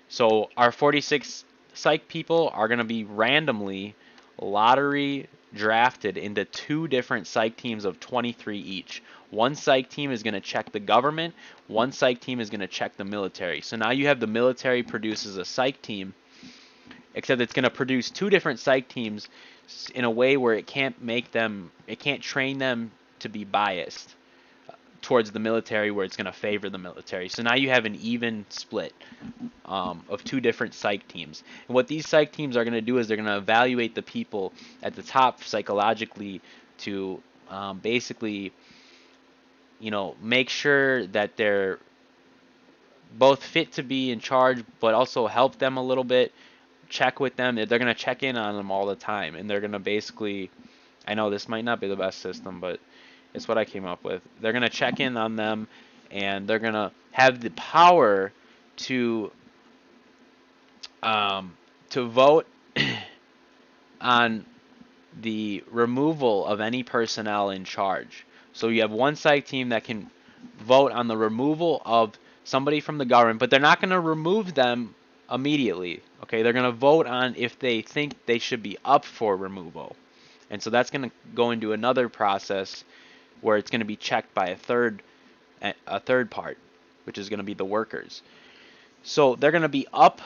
So our 46 psych people are going to be randomly lottery drafted into two different psych teams of 23 each. One psych team is going to check the government, one psych team is going to check the military. So now you have the military produces a psych team, except it's going to produce two different psych teams in a way where it can't train them to be biased towards the military, where it's going to favor the military. So now you have an even split of two different psych teams. And what these psych teams are going to do is they're going to evaluate the people at the top psychologically to basically, make sure that they're both fit to be in charge, but also help them a little bit, check with them. They're going to check in on them all the time, and they're going to basically, I know this might not be the best system, but it's what I came up with. They're going to check in on them, and they're going to have the power to vote on the removal of any personnel in charge. So you have one psych team that can vote on the removal of somebody from the government, but they're not going to remove them immediately. Okay, they're going to vote on if they think they should be up for removal. And so that's going to go into another process where it's going to be checked by a third part, which is going to be the workers. So they're going to be up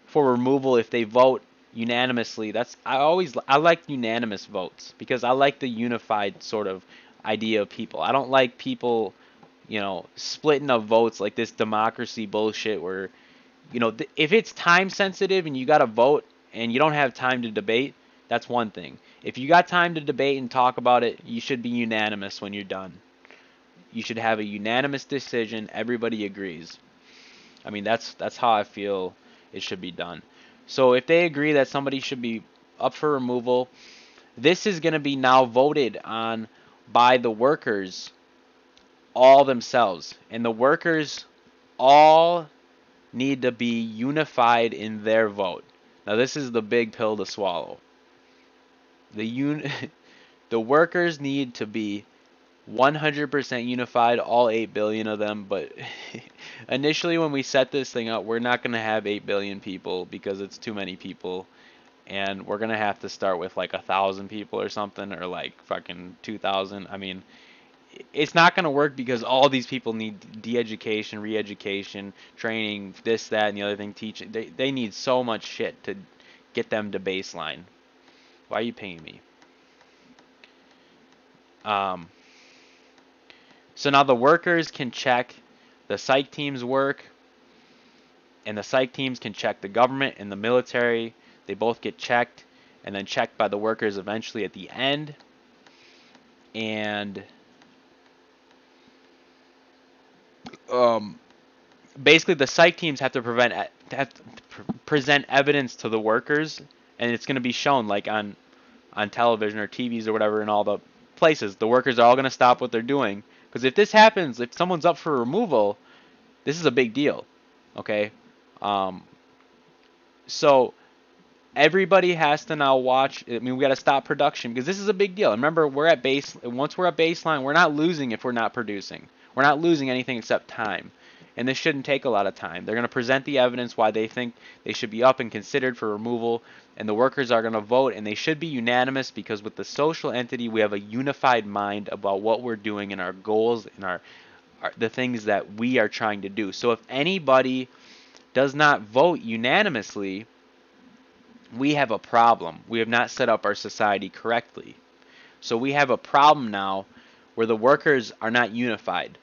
for removal if they vote unanimously. I like unanimous votes because I like the unified sort of idea of people. I don't like people, splitting up votes like this democracy bullshit where, if it's time sensitive and you got to vote and you don't have time to debate, that's one thing. If you got time to debate and talk about it, you should be unanimous when you're done. You should have a unanimous decision. Everybody agrees. I mean, that's how I feel it should be done. So if they agree that somebody should be up for removal, this is going to be now voted on by the workers all themselves. And the workers all need to be unified in their vote. Now this is the big pill to swallow. The workers need to be 100% unified, all 8 billion of them, but initially when we set this thing up, we're not going to have 8 billion people because it's too many people, and we're going to have to start with like 1,000 people or something, or like fucking 2,000. I mean, it's not going to work because all these people need de-education, re-education, training, this, that, and the other thing, teaching. They need so much shit to get them to baseline. Why are you paying me? So now the workers can check the psych team's work, and the psych teams can check the government and the military. They both get checked, and then checked by the workers eventually at the end. And basically the psych teams have to present evidence to the workers, and it's going to be shown like on television or TVs or whatever in all the places. The workers are all going to stop what they're doing, because if this happens, if someone's up for removal, this is a big deal. Okay, so everybody has to now watch. I mean, we got to stop production because this is a big deal. Remember, once we're at baseline, we're not losing if we're not producing. We're not losing anything except time. And this shouldn't take a lot of time. They're going to present the evidence why they think they should be up and considered for removal, and the workers are going to vote, and they should be unanimous because with the social entity, we have a unified mind about what we're doing and our goals and the things that we are trying to do. So if anybody does not vote unanimously, we have a problem. We have not set up our society correctly. So we have a problem now where the workers are not unified,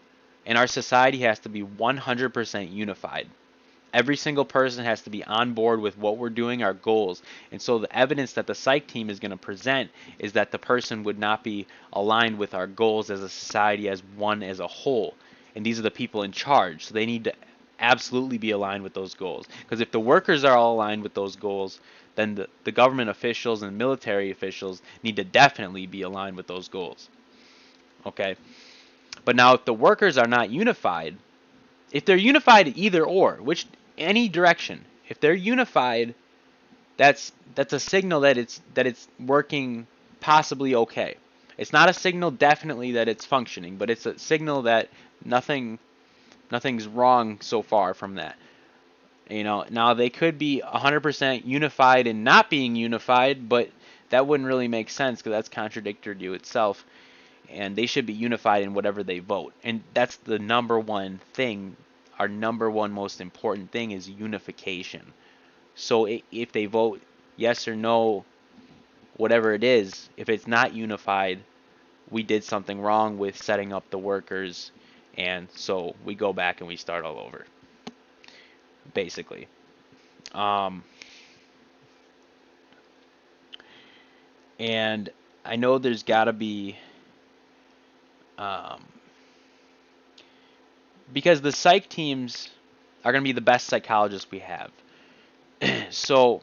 and our society has to be 100% unified. Every single person has to be on board with what we're doing, our goals. And so the evidence that the psych team is going to present is that the person would not be aligned with our goals as a society, as one as a whole. And these are the people in charge. So they need to absolutely be aligned with those goals. Because if the workers are all aligned with those goals, then the government officials and military officials need to definitely be aligned with those goals. Okay? But now if the workers are not unified, if they're unified either or, which any direction, if they're unified, that's a signal that it's working possibly okay. It's not a signal definitely that it's functioning, but it's a signal that nothing's wrong so far from that. Now they could be 100% unified and not being unified, but that wouldn't really make sense because that's contradictory to itself. And they should be unified in whatever they vote. And that's the number one thing. Our number one most important thing is unification. So if they vote yes or no, whatever it is, if it's not unified, we did something wrong with setting up the workers, and so we go back and we start all over, basically. Um, and I know there's got to be, um, because the psych teams are going to be the best psychologists we have. So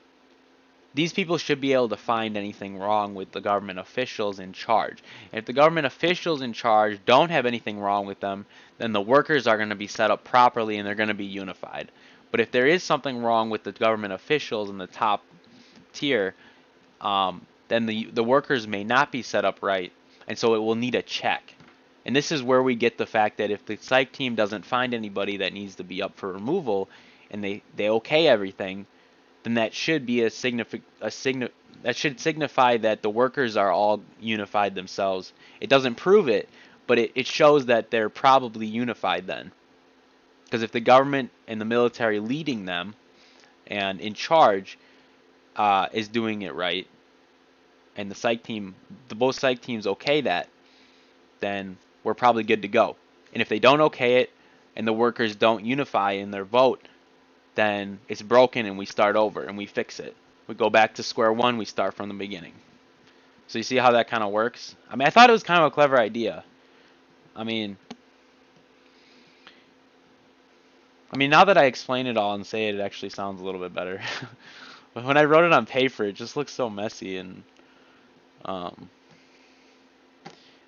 these people should be able to find anything wrong with the government officials in charge. And if the government officials in charge don't have anything wrong with them, then the workers are going to be set up properly and they're going to be unified. But if there is something wrong with the government officials in the top tier, then the workers may not be set up right, and so it will need a check. And this is where we get the fact that if the psych team doesn't find anybody that needs to be up for removal, and they okay everything, then that should be that should signify that the workers are all unified themselves. It doesn't prove it, but it shows that they're probably unified then. Because if the government and the military leading them and in charge is doing it right, and both psych teams okay that, then we're probably good to go. And if they don't okay it, and the workers don't unify in their vote, then it's broken and we start over and we fix it. We go back to square one, we start from the beginning. So you see how that kind of works? I mean, I thought it was kind of a clever idea. I mean, now that I explain it all and say it, it actually sounds a little bit better. But when I wrote it on paper, it just looks so messy and,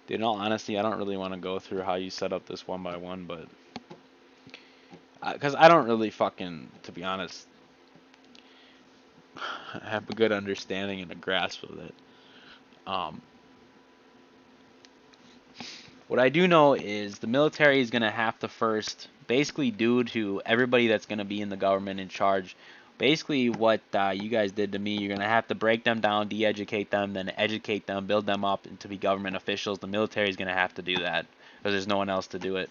dude, in all honesty, I don't really want to go through how you set up this one by one, but because I don't really fucking, to be honest, have a good understanding and a grasp of it. What I do know is the military is going to have to first, basically due to everybody that's going to be in the government in charge, basically what you guys did to me, you're going to have to break them down, de-educate them, then educate them, build them up to be government officials. The military is going to have to do that because there's no one else to do it.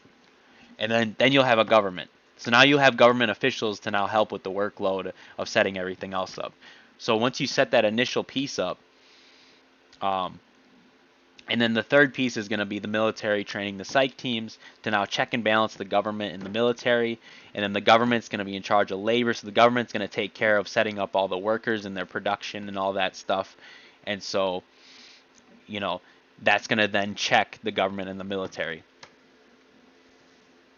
And then you'll have a government. So now you have government officials to now help with the workload of setting everything else up. So once you set that initial piece up, and then the third piece is going to be the military training the psych teams to now check and balance the government and the military. And then the government's going to be in charge of labor. So the government's going to take care of setting up all the workers and their production and all that stuff. And so, that's going to then check the government and the military.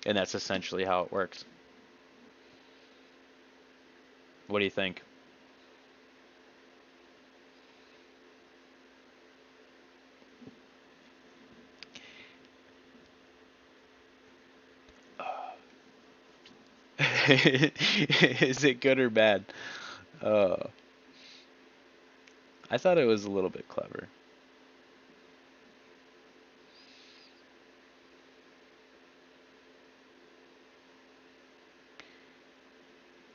And that's essentially how it works. What do you think? Is it good or bad? Uh, I thought it was a little bit clever.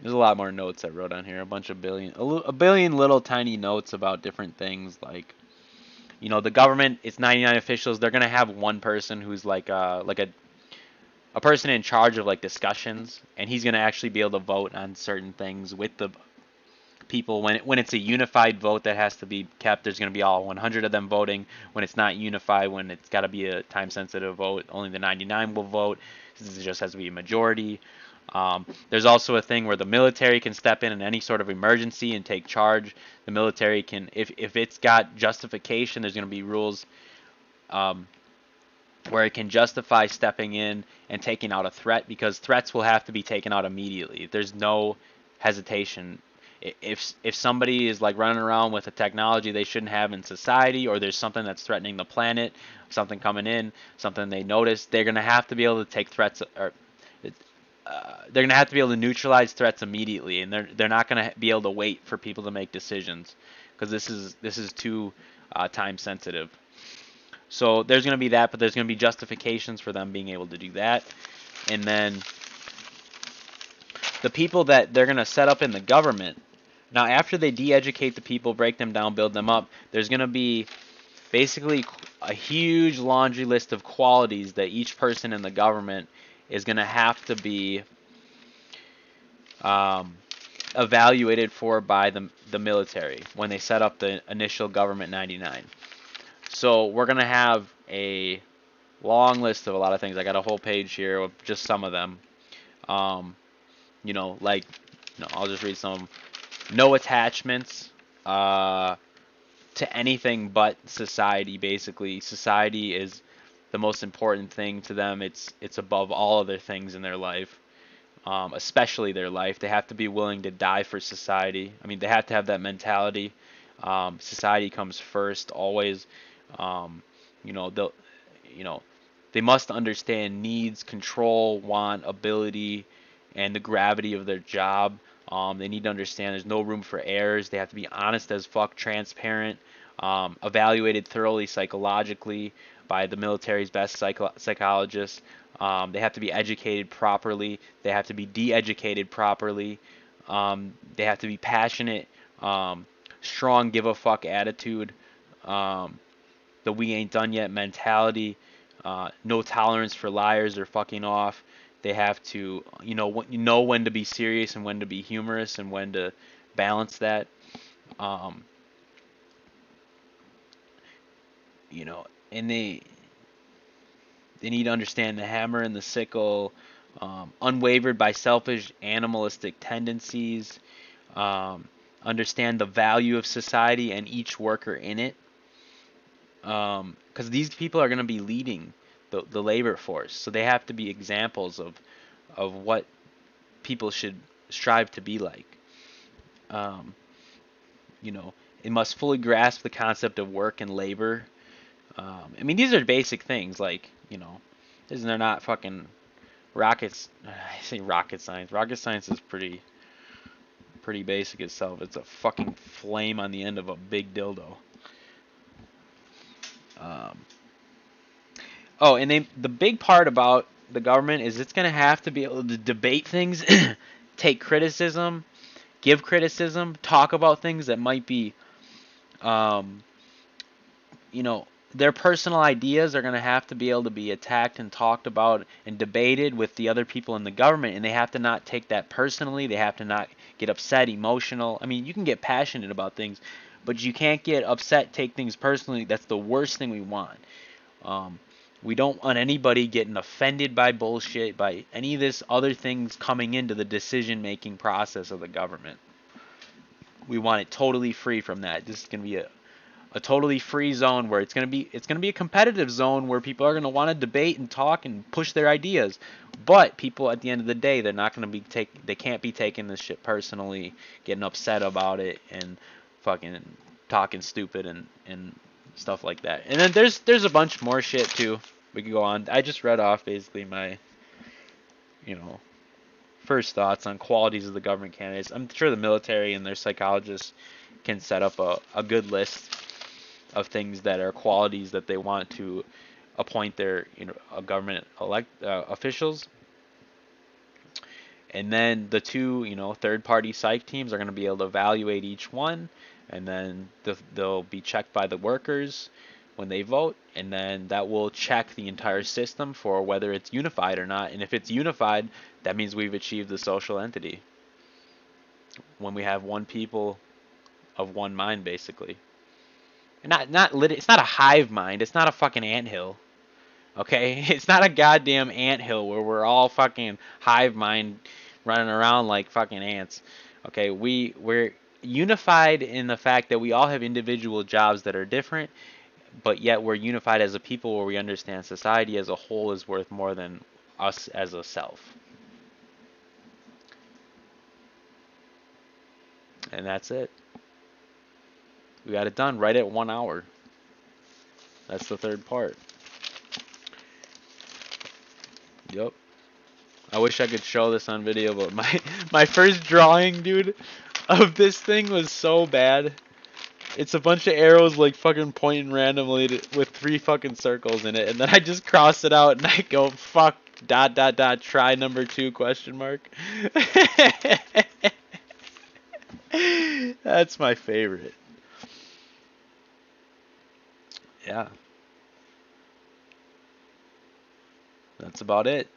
There's a lot more notes I wrote on here. A billion little tiny notes about different things. Like, the government, it's 99 officials. They're gonna have one person who's like a person in charge of like discussions, and he's gonna actually be able to vote on certain things with the people. When it's a unified vote that has to be kept, there's going to be all 100 of them voting. When it's not unified, when it's got to be a time sensitive vote, only the 99 will vote. This just has to be a majority. There's also a thing where the military can step in any sort of emergency and take charge. The military can, if it's got justification, there's going to be rules um, where it can justify stepping in and taking out a threat, because threats will have to be taken out immediately. There's no hesitation. If somebody is like running around with a technology they shouldn't have in society, or there's something that's threatening the planet, something coming in, something they notice, they're gonna have to be able to take threats, or they're gonna have to be able to neutralize threats immediately, and they're not gonna be able to wait for people to make decisions, because this is too time sensitive. So there's going to be that, but there's going to be justifications for them being able to do that. And then the people that they're going to set up in the government, now after they de-educate the people, break them down, build them up, there's going to be basically a huge laundry list of qualities that each person in the government is going to have to be evaluated for by the military when they set up the initial government 99. So we're going to have a long list of a lot of things. I got a whole page here of just some of them. Like, no, I'll just read some. No attachments to anything but society. Basically, society is the most important thing to them. It's above all other things in their life, especially their life. They have to be willing to die for society. I mean, they have to have that mentality. Society comes first always. They'll, they must understand needs, control, want, ability, and the gravity of their job. They need to understand there's no room for errors. They have to be honest as fuck, transparent, evaluated thoroughly psychologically by the military's best psychologists. They have to be educated properly. They have to be de-educated properly. They have to be passionate, strong, give a fuck attitude, the we ain't done yet mentality, no tolerance for liars or fucking off. They have to, know when to be serious and when to be humorous and when to balance that. Um, and they need to understand the hammer and the sickle, unwavered by selfish animalistic tendencies, understand the value of society and each worker in it. Because these people are going to be leading the labor force, so they have to be examples of what people should strive to be like. Um, it must fully grasp the concept of work and labor. I mean, these are basic things, like, they're not fucking rockets. I say rocket science. Rocket science is pretty basic itself. It's a fucking flame on the end of a big dildo. And the big part about the government is it's going to have to be able to debate things, take criticism, give criticism, talk about things that might be, their personal ideas are going to have to be able to be attacked and talked about and debated with the other people in the government, and they have to not take that personally. They have to not get upset, emotional. I mean, you can get passionate about things, but you can't get upset, take things personally. That's the worst thing we want. We don't want anybody getting offended by bullshit, by any of this other things coming into the decision-making process of the government. We want it totally free from that. This is going to be a totally free zone where it's going to be a competitive zone where people are going to want to debate and talk and push their ideas. But people, at the end of the day, they're not going to be they can't be taking this shit personally, getting upset about it and fucking talking stupid and stuff like that. And then there's a bunch more shit too. We could go on. I just read off basically my, first thoughts on qualities of the government candidates. I'm sure the military and their psychologists can set up a good list of things that are qualities that they want to appoint their government officials. And then the two third party psych teams are going to be able to evaluate each one, and then they'll be checked by the workers when they vote, and then that will check the entire system for whether it's unified or not. And if it's unified, that means we've achieved the social entity. when we have one people of one mind, basically. It's not a hive mind. It's not a fucking anthill. Okay, it's not a goddamn anthill where we're all fucking hive mind running around like fucking ants. Okay, we're unified in the fact that we all have individual jobs that are different, but yet we're unified as a people where we understand society as a whole is worth more than us as a self. And that's it. We got it done right at 1 hour. That's the third part. Yep. I wish I could show this on video, but my first drawing, dude, of this thing was so bad. It's a bunch of arrows like fucking pointing randomly with 3 fucking circles in it, and then I just cross it out and I go fuck dot dot dot try number 2 question mark. That's my favorite. Yeah, that's about it.